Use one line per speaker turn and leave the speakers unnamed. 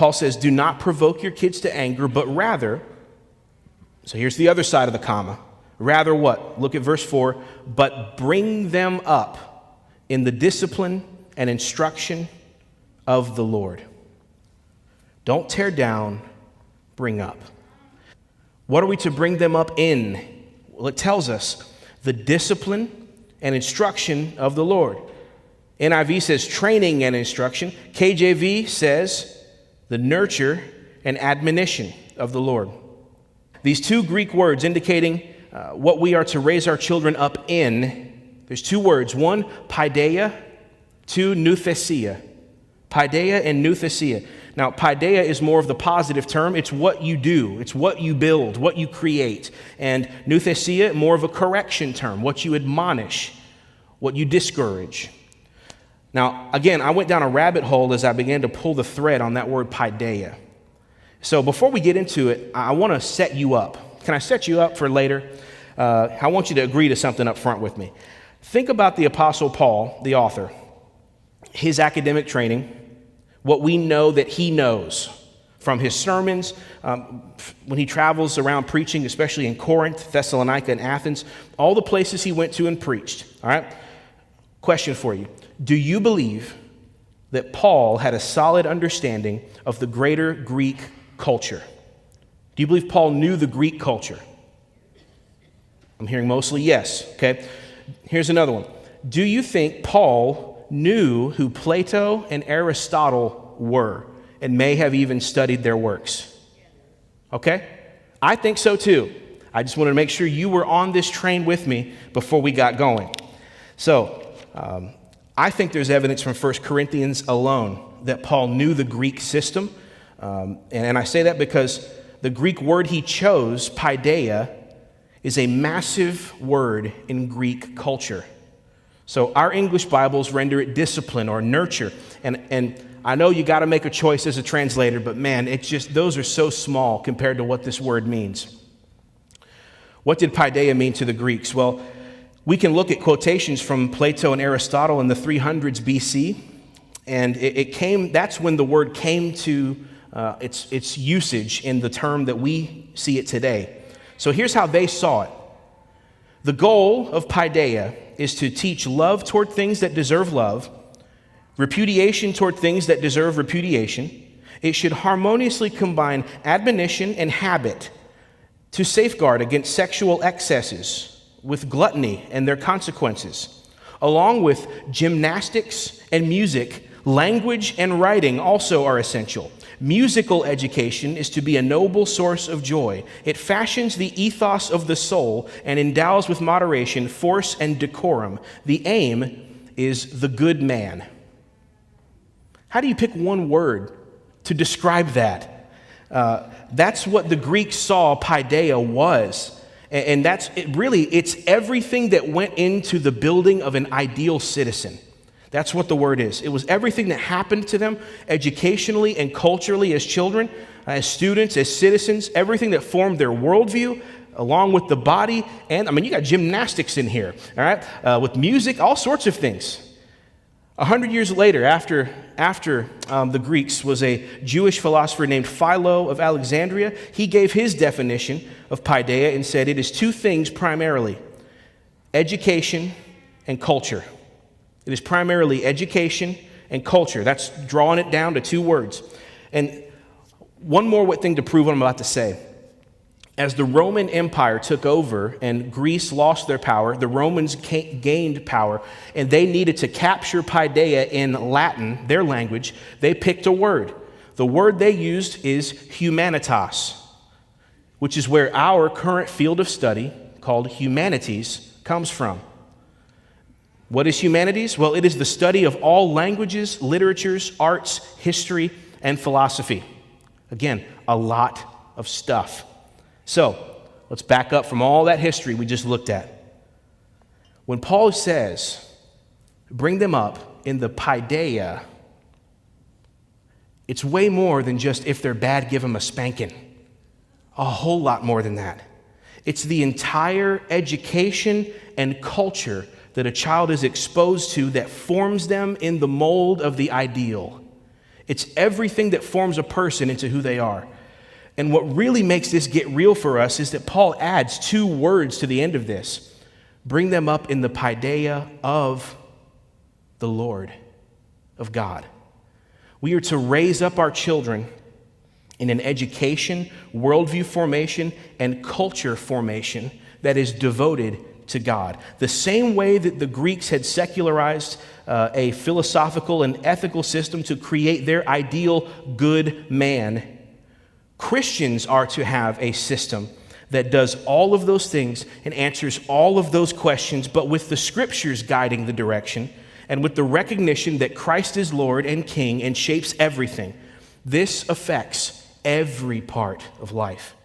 Paul says, do not provoke your kids to anger, but rather, so here's the other side of the comma, rather what? Look at verse 4, but bring them up in the discipline and instruction of the Lord. Don't tear down, bring up. What are we to bring them up in? Well, it tells us the discipline and instruction of the Lord. NIV says training and instruction. KJV says the nurture and admonition of the Lord. These two Greek words indicating what we are to raise our children up in. There's two words. One, paideia. Two, nouthesia. Paideia and nouthesia. Now, paideia is more of the positive term. It's what you do. It's what you build, what you create. And nouthesia, more of a correction term, what you admonish, what you discourage. Now, again, I went down a rabbit hole as I began to pull the thread on that word paideia. So before we get into it, I want to set you up. Can I set you up for later? I want you to agree to something up front with me. Think about the Apostle Paul, the author, his academic training, what we know that he knows from his sermons, when he travels around preaching, especially in Corinth, Thessalonica, and Athens, all the places he went to and preached. All right? Question for you. Do you believe that Paul had a solid understanding of the greater Greek culture? Do you believe Paul knew the Greek culture? I'm hearing mostly yes. Okay. Here's another one. Do you think Paul knew who Plato and Aristotle were and may have even studied their works? Okay? I think so too. I just wanted to make sure you were on this train with me before we got going. So, I think there's evidence from 1 Corinthians alone that Paul knew the Greek system. And I say that because the Greek word he chose, paideia, is a massive word in Greek culture. So our English Bibles render it discipline or nurture. And I know you got to make a choice as a translator, but man, it's just, those are so small compared to what this word means. What did paideia mean to the Greeks? Well, we can look at quotations from Plato and Aristotle in the 300s BC, and that's when the word came to its usage in the term that we see it today. So here's how they saw it. The goal of paideia is to teach love toward things that deserve love, repudiation toward things that deserve repudiation. It should harmoniously combine admonition and habit to safeguard against sexual excesses, with gluttony and their consequences. Along with gymnastics and music, language and writing also are essential. Musical education is to be a noble source of joy. It fashions the ethos of the soul and endows with moderation, force, and decorum. The aim is the good man. How do you pick one word to describe that? That's what the Greeks saw paideia was. And that's it, really, it's everything that went into the building of an ideal citizen. That's what the word is. It was everything that happened to them educationally and culturally as children, as students, as citizens, everything that formed their worldview, along with the body. And you got gymnastics in here, all right, with music, all sorts of things. 100 years later, after the Greeks, was a Jewish philosopher named Philo of Alexandria. He gave his definition of paideia and said it is two things primarily: education and culture. It is primarily education and culture. That's drawing it down to two words. And one more thing to prove what I'm about to say. As the Roman Empire took over and Greece lost their power, the Romans gained power, and they needed to capture paideia in Latin, their language. They picked a word. The word they used is humanitas, which is where our current field of study, called humanities, comes from. What is humanities? Well, it is the study of all languages, literatures, arts, history, and philosophy. Again, a lot of stuff. So, let's back up from all that history we just looked at. When Paul says, bring them up in the paideia, it's way more than just if they're bad, give them a spanking. A whole lot more than that. It's the entire education and culture that a child is exposed to that forms them in the mold of the ideal. It's everything that forms a person into who they are. And what really makes this get real for us is that Paul adds 2 words to the end of this. Bring them up in the Paideia of the Lord, of God. We are to raise up our children in an education, worldview formation, and culture formation that is devoted to God. The same way that the Greeks had secularized a philosophical and ethical system to create their ideal good man, Christians are to have a system that does all of those things and answers all of those questions, but with the scriptures guiding the direction and with the recognition that Christ is Lord and King and shapes everything. This affects every part of life.